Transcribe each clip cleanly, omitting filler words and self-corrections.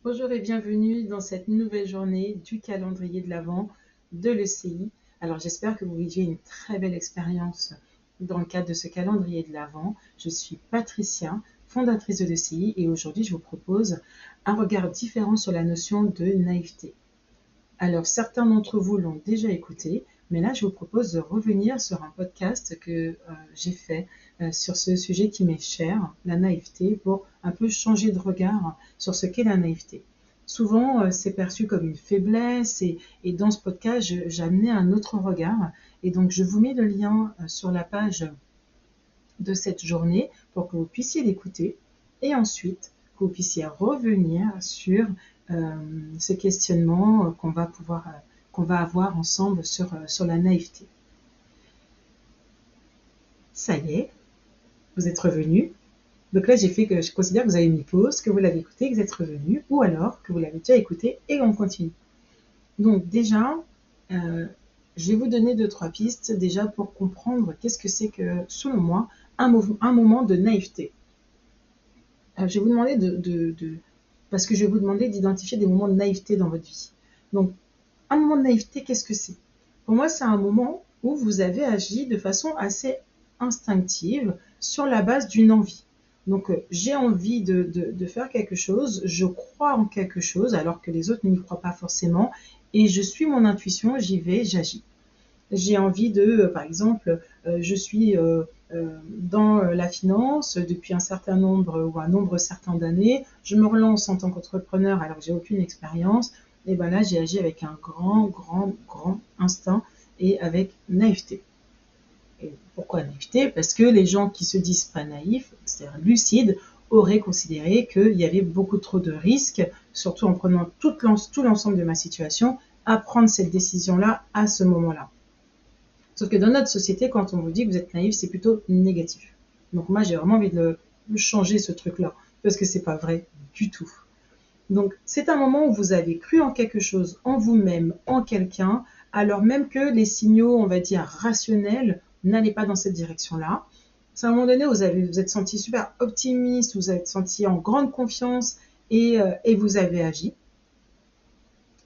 Bonjour et bienvenue dans cette nouvelle journée du calendrier de l'Avent de l'ECI. Alors j'espère que vous viviez une très belle expérience dans le cadre de ce calendrier de l'Avent. Je suis Patricia, fondatrice de l'ECI et aujourd'hui je vous propose un regard différent sur la notion de naïveté. Alors certains d'entre vous l'ont déjà écouté, mais là je vous propose de revenir sur un podcast que j'ai fait sur ce sujet qui m'est cher, la naïveté, pour un peu changer de regard sur ce qu'est la naïveté. Souvent c'est perçu comme une faiblesse et dans ce podcast j'ai amené un autre regard et donc je vous mets le lien sur la page de cette journée pour que vous puissiez l'écouter et ensuite que vous puissiez revenir sur ce questionnement qu'on va avoir ensemble sur la naïveté. Ça y est, vous êtes revenu. Donc là, je considère que vous avez mis pause, que vous l'avez écouté, que vous êtes revenu, ou alors que vous l'avez déjà écouté et on continue. Donc déjà, je vais vous donner 2-3 pistes déjà pour comprendre qu'est-ce que c'est que, selon moi, un moment de naïveté. Je vais vous demander parce que je vais vous demander d'identifier des moments de naïveté dans votre vie. Donc, un moment de naïveté, qu'est-ce que c'est? Pour moi, c'est un moment où vous avez agi de façon assez instinctive sur la base d'une envie. Donc, j'ai envie de faire quelque chose, je crois en quelque chose alors que les autres n'y croient pas forcément et je suis mon intuition, j'y vais, j'agis. J'ai envie par exemple, je suis dans la finance depuis un certain nombre ou un nombre certain d'années, je me relance en tant qu'entrepreneur alors que j'ai aucune expérience, et ben là j'ai agi avec un grand instinct et avec naïveté. Et pourquoi naïveté? Parce que les gens qui se disent pas naïfs, c'est-à-dire lucides, auraient considéré qu'il y avait beaucoup trop de risques, surtout en prenant tout l'ensemble de ma situation, à prendre cette décision-là à ce moment-là. Sauf que dans notre société, quand on vous dit que vous êtes naïf, c'est plutôt négatif. Donc moi, j'ai vraiment envie de changer ce truc-là, parce que c'est pas vrai du tout. Donc c'est un moment où vous avez cru en quelque chose, en vous-même, en quelqu'un, alors même que les signaux, on va dire, rationnels, n'allaient pas dans cette direction-là. C'est à un moment donné où vous êtes senti super optimiste, vous êtes senti en grande confiance et vous avez agi.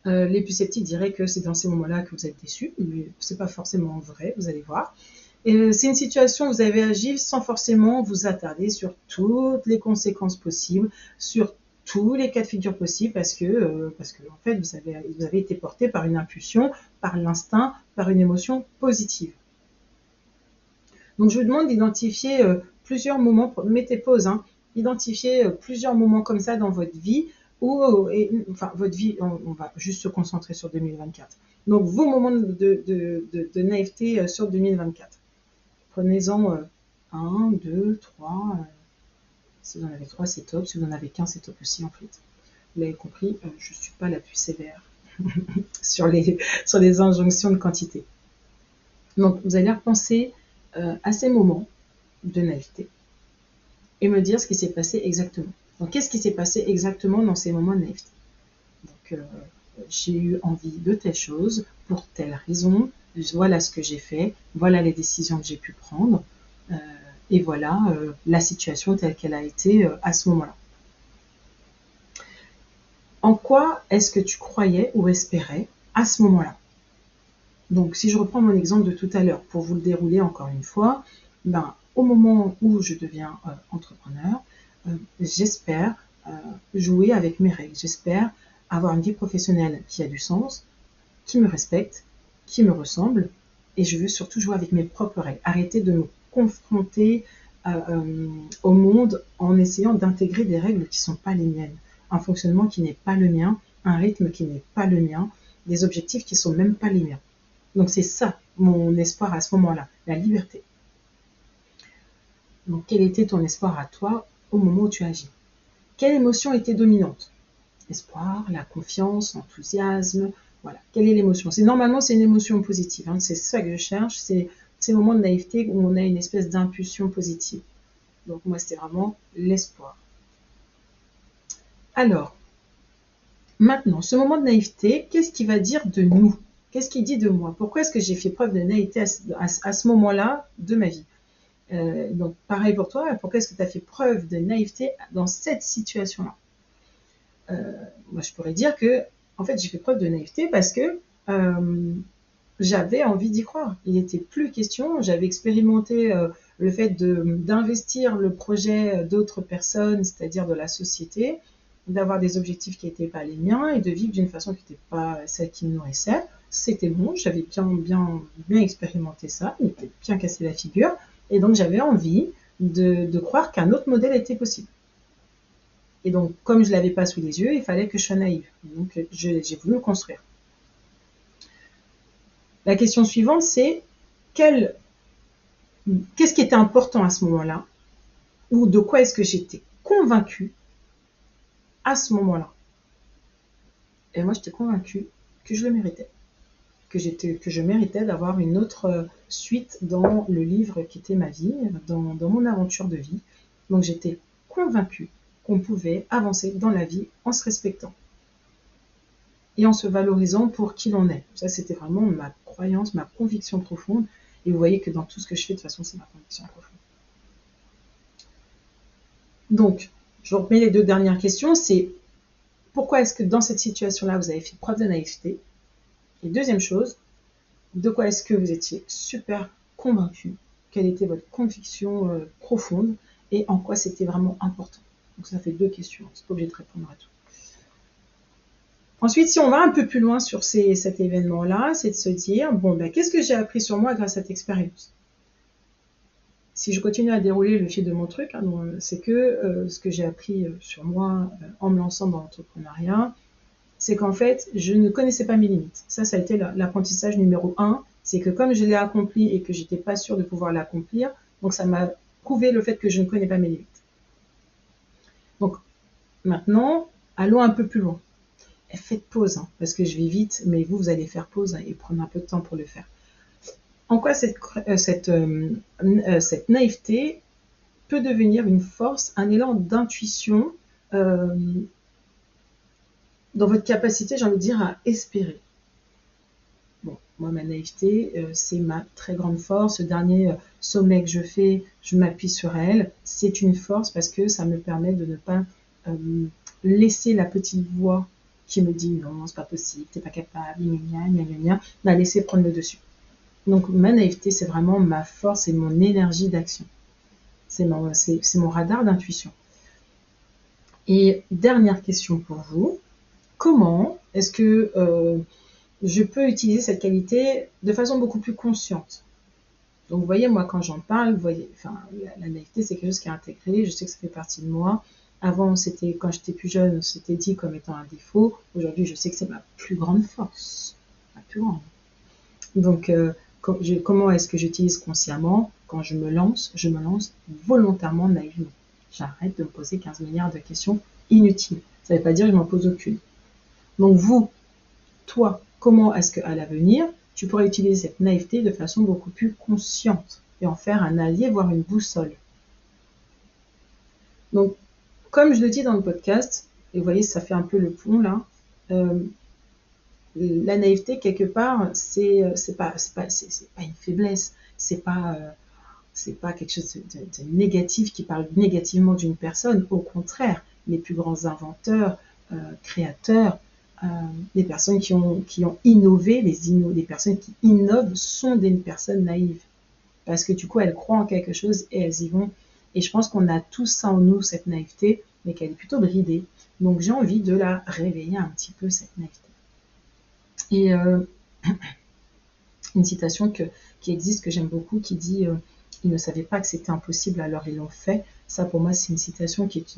Les plus sceptiques diraient que c'est dans ces moments-là que vous êtes déçus, mais c'est pas forcément vrai, vous allez voir. Et c'est une situation où vous avez agi sans forcément vous attarder sur toutes les conséquences possibles, sur tous les cas de figure possibles, parce que en fait, vous avez été porté par une impulsion, par l'instinct, par une émotion positive. Donc, je vous demande d'identifier plusieurs moments, mettez pause, hein, identifiez plusieurs moments comme ça dans votre vie, votre vie, on va juste se concentrer sur 2024. Donc, vos moments de naïveté sur 2024. Prenez-en 1, 2, 3. Si vous en avez 3, c'est top. Si vous en avez qu'un, c'est top aussi, en fait. Vous l'avez compris, je ne suis pas la plus sévère sur les injonctions de quantité. Donc, vous allez repenser à ces moments de naïveté et me dire ce qui s'est passé exactement. Donc, qu'est-ce qui s'est passé exactement dans ces moments de naïveté? Donc, j'ai eu envie de telle chose, pour telle raison, voilà ce que j'ai fait, voilà les décisions que j'ai pu prendre, et voilà la situation telle qu'elle a été à ce moment-là. En quoi est-ce que tu croyais ou espérais à ce moment-là? Donc, si je reprends mon exemple de tout à l'heure, pour vous le dérouler encore une fois, au moment où je deviens entrepreneur, j'espère jouer avec mes règles. J'espère avoir une vie professionnelle qui a du sens, qui me respecte, qui me ressemble, et je veux surtout jouer avec mes propres règles. Arrêter de me confronter au monde en essayant d'intégrer des règles qui ne sont pas les miennes, un fonctionnement qui n'est pas le mien, un rythme qui n'est pas le mien, des objectifs qui ne sont même pas les miens. Donc c'est ça mon espoir à ce moment-là, la liberté. Donc quel était ton espoir à toi au moment où tu agis? Quelle émotion était dominante? Espoir, la confiance, l'enthousiasme, voilà. Quelle est l'émotion? Normalement, c'est une émotion positive, hein. C'est ça que je cherche, c'est ces moments de naïveté où on a une espèce d'impulsion positive. Donc moi, c'était vraiment l'espoir. Alors, maintenant, ce moment de naïveté, qu'est-ce qu'il va dire de nous? Qu'est-ce qu'il dit de moi? Pourquoi est-ce que j'ai fait preuve de naïveté à ce moment-là de ma vie? Donc, pareil pour toi, pourquoi est-ce que tu as fait preuve de naïveté dans cette situation-là? moi je pourrais dire que, en fait, j'ai fait preuve de naïveté parce que j'avais envie d'y croire. Il n'était plus question, j'avais expérimenté le fait d'investir le projet d'autres personnes, c'est-à-dire de la société, d'avoir des objectifs qui n'étaient pas les miens et de vivre d'une façon qui n'était pas celle qui me nourrissait. C'était bon, j'avais bien expérimenté ça, il m'était bien cassé la figure, et donc j'avais envie de croire qu'un autre modèle était possible. Et donc, comme je ne l'avais pas sous les yeux, il fallait que je sois naïve. Donc, j'ai voulu le construire. La question suivante, c'est qu'est-ce qui était important à ce moment-là, ou de quoi est-ce que j'étais convaincue à ce moment-là. Et moi, j'étais convaincue que je le méritais, que je méritais d'avoir une autre suite dans le livre qui était ma vie, dans mon aventure de vie. Donc, j'étais convaincue qu'on pouvait avancer dans la vie en se respectant et en se valorisant pour qui l'on est. Ça, c'était vraiment ma croyance, ma conviction profonde. Et vous voyez que dans tout ce que je fais, de toute façon, c'est ma conviction profonde. Donc, je remets les deux dernières questions. C'est pourquoi est-ce que dans cette situation-là, vous avez fait preuve de naïveté? Et deuxième chose, de quoi est-ce que vous étiez super convaincu? Quelle était votre conviction profonde? Et en quoi c'était vraiment important? Donc ça fait deux questions, c'est pas obligé de répondre à tout. Ensuite, si on va un peu plus loin sur cet événement-là, c'est de se dire, bon, ben, qu'est-ce que j'ai appris sur moi grâce à cette expérience? Si je continue à dérouler le fil de mon truc, hein, c'est que ce que j'ai appris sur moi en me lançant dans l'entrepreneuriat, c'est qu'en fait, je ne connaissais pas mes limites. Ça a été l'apprentissage numéro 1, c'est que comme je l'ai accompli et que j'étais pas sûre de pouvoir l'accomplir, donc ça m'a prouvé le fait que je ne connais pas mes limites. Donc, maintenant, allons un peu plus loin. Faites pause, hein, parce que je vais vite, mais vous allez faire pause et prendre un peu de temps pour le faire. En quoi cette naïveté peut devenir une force, un élan d'intuition dans votre capacité, j'ai envie de dire, à espérer. Bon, moi, ma naïveté, c'est ma très grande force. Ce dernier sommet que je fais, je m'appuie sur elle. C'est une force parce que ça me permet de ne pas laisser la petite voix qui me dit non, c'est pas possible, t'es pas capable, m'a laissé prendre le dessus. Donc ma naïveté, c'est vraiment ma force et mon énergie d'action. C'est mon radar d'intuition. Et dernière question pour vous, comment est-ce que je peux utiliser cette qualité de façon beaucoup plus consciente? Donc vous voyez, moi quand j'en parle, vous voyez, la naïveté c'est quelque chose qui est intégré, je sais que ça fait partie de moi. Avant, quand j'étais plus jeune, c'était dit comme étant un défaut. Aujourd'hui, je sais que c'est ma plus grande force. Ma plus grande. Donc, comment est-ce que j'utilise consciemment? Quand je me lance volontairement naïvement. J'arrête de me poser 15 milliards de questions inutiles. Ça ne veut pas dire que je m'en pose aucune. Donc toi, comment est-ce qu'à l'avenir, tu pourrais utiliser cette naïveté de façon beaucoup plus consciente et en faire un allié, voire une boussole? Donc, comme je le dis dans le podcast, et vous voyez, ça fait un peu le pont là, la naïveté, quelque part, c'est pas une faiblesse, c'est pas quelque chose de négatif qui parle négativement d'une personne. Au contraire, les plus grands inventeurs, créateurs, les personnes qui ont innové, les personnes qui innovent sont des personnes naïves. Parce que du coup, elles croient en quelque chose et elles y vont. Et je pense qu'on a tous ça en nous, cette naïveté, mais qu'elle est plutôt bridée. Donc j'ai envie de la réveiller un petit peu, cette naïveté. Et une citation qui existe, que j'aime beaucoup, qui dit ils ne savaient pas que c'était impossible, alors ils l'ont fait. Ça, pour moi, c'est une citation qui est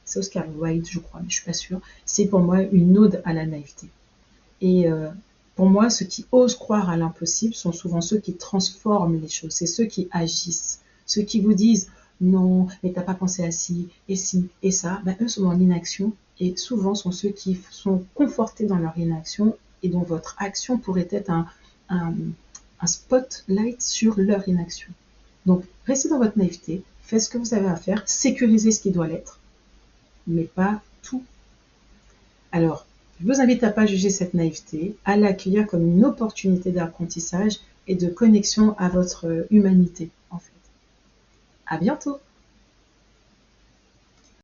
c'est Oscar Wilde, je crois, mais je suis pas sûre. C'est pour moi une ode à la naïveté. Et pour moi, ceux qui osent croire à l'impossible sont souvent ceux qui transforment les choses. C'est ceux qui agissent. Ceux qui vous disent non, mais t'as pas pensé à ci, et ça, ben, eux sont dans l'inaction. Et souvent sont ceux qui sont confortés dans leur inaction et dont votre action pourrait être un spotlight sur leur inaction. Donc, restez dans votre naïveté, faites ce que vous avez à faire, sécurisez ce qui doit l'être, mais pas tout. Alors, je vous invite à ne pas juger cette naïveté, à l'accueillir comme une opportunité d'apprentissage et de connexion à votre humanité, en fait. À bientôt!